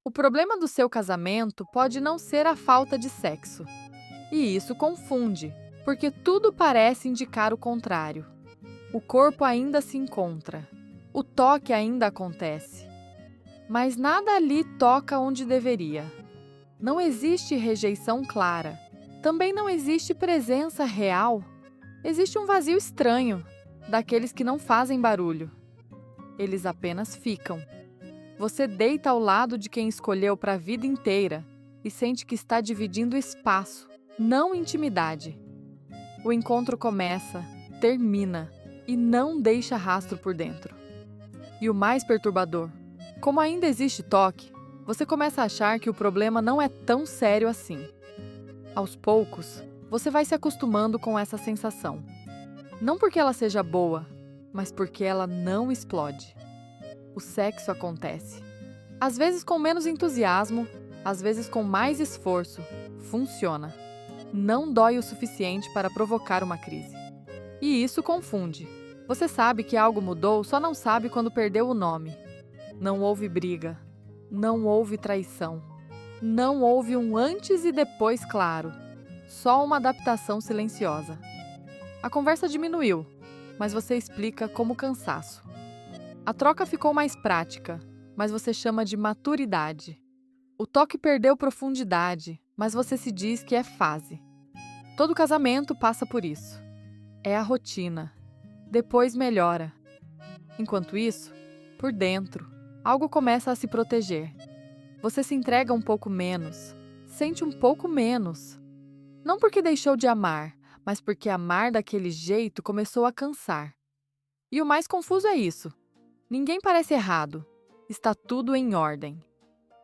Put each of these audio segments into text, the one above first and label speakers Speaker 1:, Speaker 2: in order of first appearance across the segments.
Speaker 1: O problema do seu casamento pode não ser a falta de sexo. E isso confunde, porque tudo parece indicar o contrário. O corpo ainda se encontra. O toque ainda acontece. Mas nada ali toca onde deveria. Não existe rejeição clara. Também não existe presença real. Existe um vazio estranho, daqueles que não fazem barulho. Eles apenas ficam. Você deita ao lado de quem escolheu para a vida inteira e sente que está dividindo espaço, não intimidade. O encontro começa, termina e não deixa rastro por dentro. E o mais perturbador, como ainda existe toque, você começa a achar que o problema não é tão sério assim. Aos poucos, você vai se acostumando com essa sensação. Não porque ela seja boa, mas porque ela não explode. O sexo acontece. Às vezes com menos entusiasmo, às vezes com mais esforço. Funciona. Não dói o suficiente para provocar uma crise. E isso confunde. Você sabe que algo mudou, só não sabe quando perdeu o nome. Não houve briga. Não houve traição. Não houve um antes e depois claro. Só uma adaptação silenciosa. A conversa diminuiu, mas você explica como cansaço. A troca ficou mais prática, mas você chama de maturidade. O toque perdeu profundidade, mas você se diz que é fase. Todo casamento passa por isso. É a rotina. Depois melhora. Enquanto isso, por dentro, algo começa a se proteger. Você se entrega um pouco menos, sente um pouco menos. Não porque deixou de amar, mas porque amar daquele jeito começou a cansar. E o mais confuso é isso. Ninguém parece errado. Está tudo em ordem.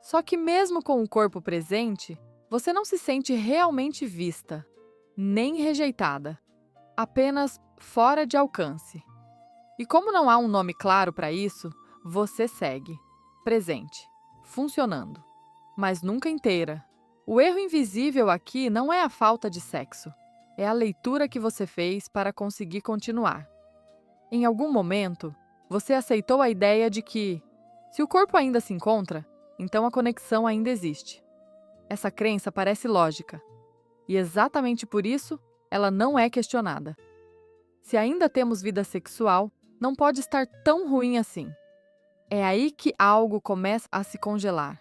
Speaker 1: Só que mesmo com o corpo presente, você não se sente realmente vista, nem rejeitada. Apenas fora de alcance. E como não há um nome claro para isso, você segue. Presente. Funcionando. Mas nunca inteira. O erro invisível aqui não é a falta de sexo. É a leitura que você fez para conseguir continuar. Em algum momento, você aceitou a ideia de que, se o corpo ainda se encontra, então a conexão ainda existe. Essa crença parece lógica. E exatamente por isso, ela não é questionada. Se ainda temos vida sexual, não pode estar tão ruim assim. É aí que algo começa a se congelar.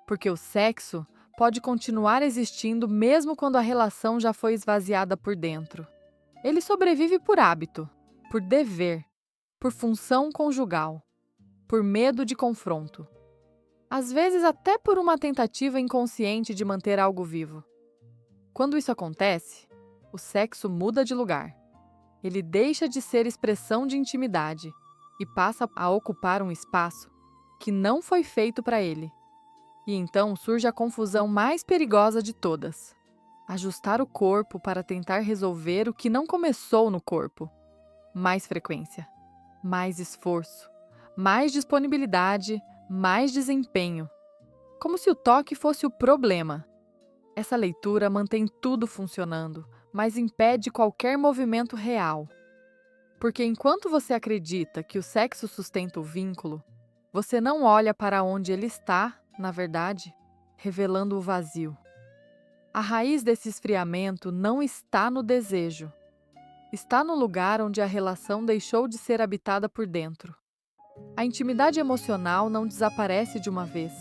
Speaker 1: Porque o sexo pode continuar existindo mesmo quando a relação já foi esvaziada por dentro. Ele sobrevive por hábito, por dever, por função conjugal, por medo de confronto. Às vezes até por uma tentativa inconsciente de manter algo vivo. Quando isso acontece, o sexo muda de lugar. Ele deixa de ser expressão de intimidade e passa a ocupar um espaço que não foi feito para ele. E então surge a confusão mais perigosa de todas. Ajustar o corpo para tentar resolver o que não começou no corpo. Mais frequência, mais esforço, mais disponibilidade, mais desempenho. Como se o toque fosse o problema. Essa leitura mantém tudo funcionando, mas impede qualquer movimento real. Porque enquanto você acredita que o sexo sustenta o vínculo, você não olha para onde ele está, na verdade, revelando o vazio. A raiz desse esfriamento não está no desejo. Está no lugar onde a relação deixou de ser habitada por dentro. A intimidade emocional não desaparece de uma vez.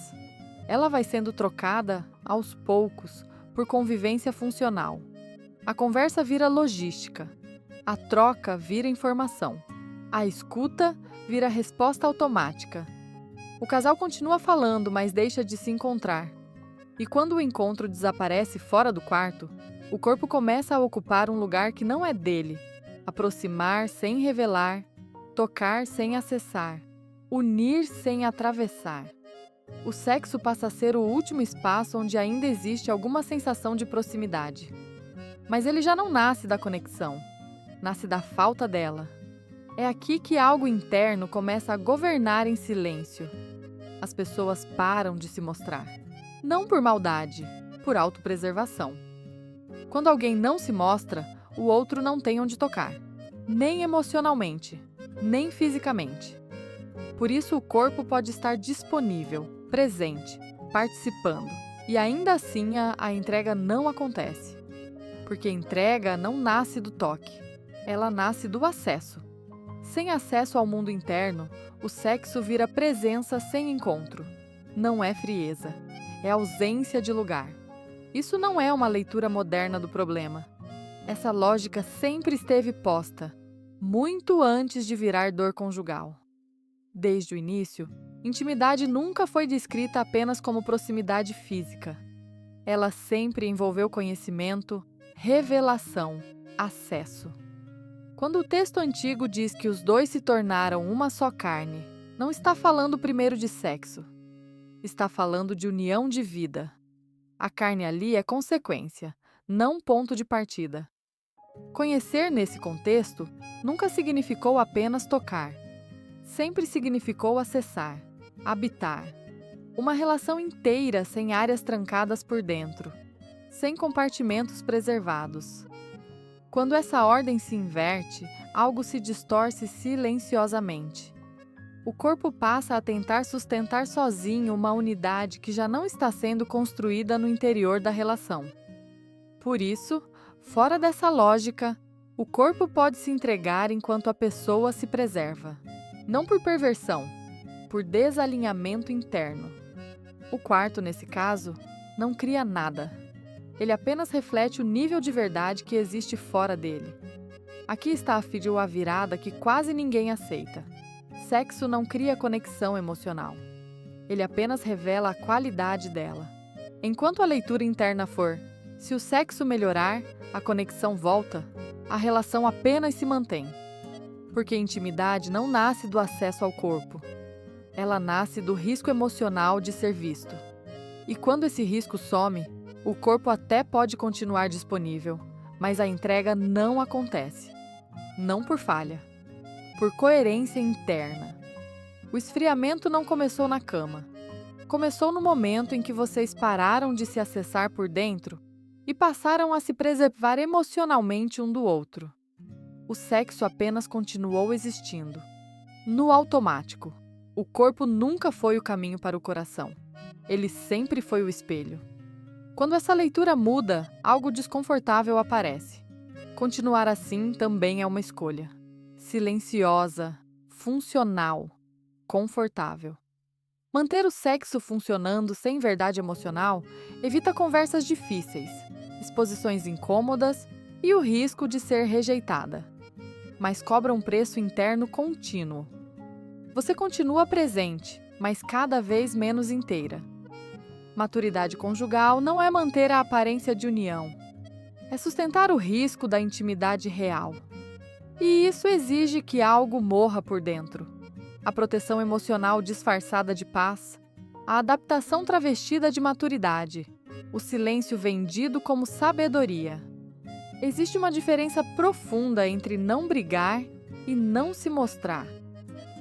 Speaker 1: Ela vai sendo trocada, aos poucos, por convivência funcional. A conversa vira logística. A troca vira informação. A escuta vira resposta automática. O casal continua falando, mas deixa de se encontrar. E quando o encontro desaparece fora do quarto, o corpo começa a ocupar um lugar que não é dele. Aproximar sem revelar, tocar sem acessar, unir sem atravessar. O sexo passa a ser o último espaço onde ainda existe alguma sensação de proximidade. Mas ele já não nasce da conexão, nasce da falta dela. É aqui que algo interno começa a governar em silêncio. As pessoas param de se mostrar. Não por maldade, por autopreservação. Quando alguém não se mostra, o outro não tem onde tocar. Nem emocionalmente, nem fisicamente. Por isso o corpo pode estar disponível, presente, participando. E ainda assim a entrega não acontece. Porque entrega não nasce do toque, ela nasce do acesso. Sem acesso ao mundo interno, o sexo vira presença sem encontro. Não é frieza, é ausência de lugar. Isso não é uma leitura moderna do problema. Essa lógica sempre esteve posta, muito antes de virar dor conjugal. Desde o início, intimidade nunca foi descrita apenas como proximidade física. Ela sempre envolveu conhecimento, revelação, acesso. Quando o texto antigo diz que os dois se tornaram uma só carne, não está falando primeiro de sexo. Está falando de união de vida. A carne ali é consequência, não ponto de partida. Conhecer nesse contexto nunca significou apenas tocar. Sempre significou acessar, habitar. Uma relação inteira sem áreas trancadas por dentro, sem compartimentos preservados. Quando essa ordem se inverte, algo se distorce silenciosamente. O corpo passa a tentar sustentar sozinho uma unidade que já não está sendo construída no interior da relação. Por isso, fora dessa lógica, o corpo pode se entregar enquanto a pessoa se preserva. Não por perversão, por desalinhamento interno. O quarto, nesse caso, não cria nada. Ele apenas reflete o nível de verdade que existe fora dele. Aqui está a fídua virada que quase ninguém aceita. Sexo não cria conexão emocional. Ele apenas revela a qualidade dela. Enquanto a leitura interna for, se o sexo melhorar, a conexão volta, a relação apenas se mantém. Porque intimidade não nasce do acesso ao corpo. Ela nasce do risco emocional de ser visto. E quando esse risco some, o corpo até pode continuar disponível, mas a entrega não acontece. Não por falha, por coerência interna. O esfriamento não começou na cama. Começou no momento em que vocês pararam de se acessar por dentro e passaram a se preservar emocionalmente um do outro. O sexo apenas continuou existindo. No automático. O corpo nunca foi o caminho para o coração. Ele sempre foi o espelho. Quando essa leitura muda, algo desconfortável aparece. Continuar assim também é uma escolha. Silenciosa, funcional, confortável. Manter o sexo funcionando sem verdade emocional evita conversas difíceis, exposições incômodas e o risco de ser rejeitada. Mas cobra um preço interno contínuo. Você continua presente, mas cada vez menos inteira. Maturidade conjugal não é manter a aparência de união. É sustentar o risco da intimidade real. E isso exige que algo morra por dentro. A proteção emocional disfarçada de paz, a adaptação travestida de maturidade, o silêncio vendido como sabedoria. Existe uma diferença profunda entre não brigar e não se mostrar.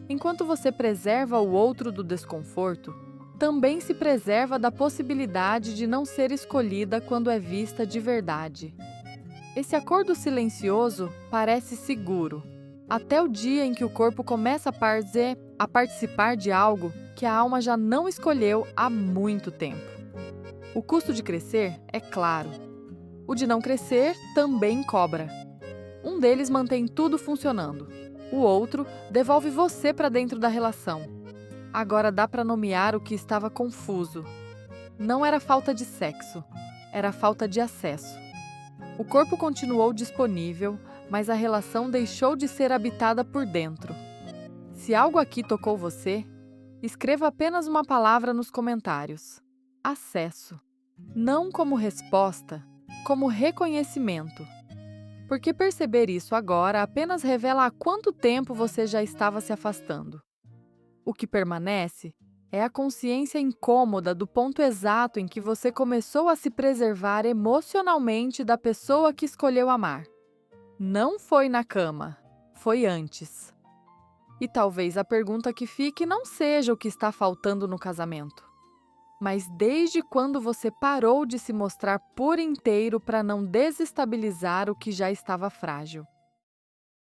Speaker 1: Enquanto você preserva o outro do desconforto, também se preserva da possibilidade de não ser escolhida quando é vista de verdade. Esse acordo silencioso parece seguro, até o dia em que o corpo começa a participar de algo que a alma já não escolheu há muito tempo. O custo de crescer é claro. O de não crescer também cobra. Um deles mantém tudo funcionando. O outro devolve você para dentro da relação. Agora dá para nomear o que estava confuso. Não era falta de sexo, era falta de acesso. O corpo continuou disponível, mas a relação deixou de ser habitada por dentro. Se algo aqui tocou você, escreva apenas uma palavra nos comentários. Acesso. Não como resposta, como reconhecimento. Porque perceber isso agora apenas revela há quanto tempo você já estava se afastando. O que permanece é a consciência incômoda do ponto exato em que você começou a se preservar emocionalmente da pessoa que escolheu amar. Não foi na cama, foi antes. E talvez a pergunta que fique não seja o que está faltando no casamento, mas desde quando você parou de se mostrar por inteiro para não desestabilizar o que já estava frágil.